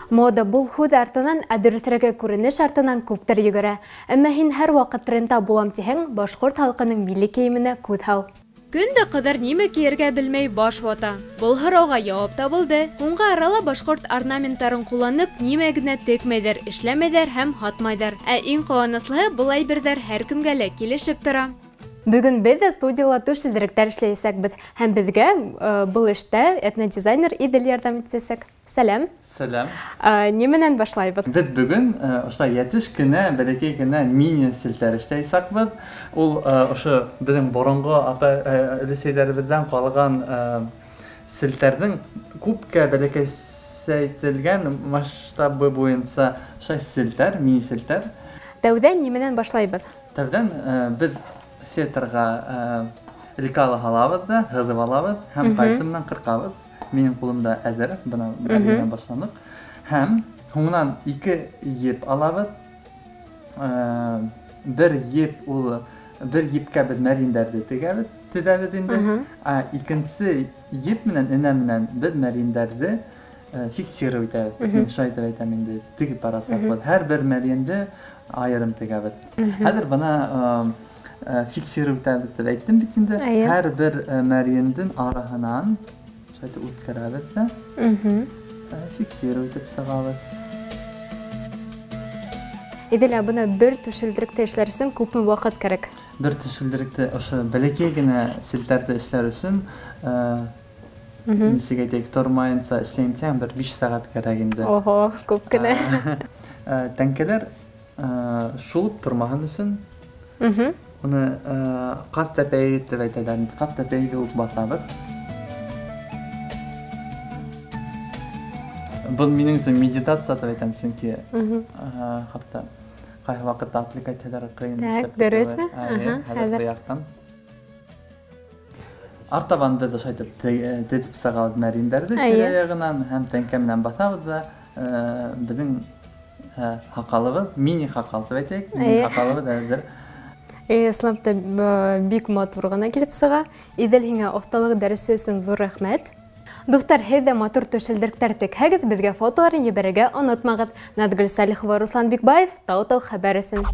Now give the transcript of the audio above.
Мода бұл худ артынан әдірітрәге күрінеш артынан көптер егірі. Әмі хин әр вақыт трендта болам тихен башқұрт халқының милли кейіміне көт хал. Күнді қыдар неме киерге білмей баш вата. Бұл хырауға жауап табылды. Онға арала башқұрт орнаментарын қоланып, немегіне текмейдер, ішлемейдер һәм хатмайдер. Ең қуаныслығы бұл айбірдер әр кімгелі келешіп тұра. Бүгін біз студияла төшілдіріктер ішлейсек біз. Һәм бізге бұл ішті этнодизайнер Идел ярдам етсесек. Сәлем. Сәлем. Неменен башлайбыз? Біз бүгін етіш күні, бәлекей күні мини сілтер іштейсек біз. Ол біздің бұрынғы өлесейлерімізден қалған сілтердің көпке бәлекей сәйтілген масштабы бойынша сілтер, мини сілтер. Тәуден неменен башлайбыз? Тәуден біз сеттерға лекалы халабыз да, ғызып алабыз, һәм қайсымнан қырқабыз. Менің қолымда әзір, бұна бәрінен башландық. Һәм соңынан 2 еп алабыз. Бір епке біз мәрендерді тігәбіз енді. Екіншісі еп менен інәменен біз мәрендерді фиксировать етәбіз. Шайтып айтамын енді тігіп барасақ болады. Әр бір мәренді айырым тігәбіз. Әдір бұна фиксировать етәбіз деп айттым бітінде. Әр бір мәрендің арағынан şöyle utkaravet de fiksировать сағавет. Иделя бұны бір түшілдірікті ішлер үшін көпін вақыт керек? Бір түшілдірікті бәлекей гіне сілтерді ішлер үшін несеге дейік тұрмайынса ішлеймтен бір 5 сағат керек енді. Ого, көп күні. Тәңкелер шулып тұрмаған үшін оны қат тәпейі деп айтадарын, қат тәпейіге ұп басабыз. Бұл менің үшін медитация деп айтам, çünkü hatta қай вақыт аппликациялары қиын істеп кетеді. Қазір қияқтан. Артабан біз шайтып тетіп сағауыз мәрендерді тераяғынан һәм тәңкемнен басабыз да біздің хақалыбыз, мини хақал деп айтайық. Мини хақалыбыз әзір. Исламда бик матур гына килеп сыга. Идел һиңа оқталык дәресе өчен зур рәхмәт. Доктор, һеҙҙә матур төшөлдөрөктәр текһәгеҙ, беҙгә фотоларын ебәрергә онотмағыҙ. Наҙгөл Салихова, Руслан Бикбаев, Тау-Тау хәбәр өсөн.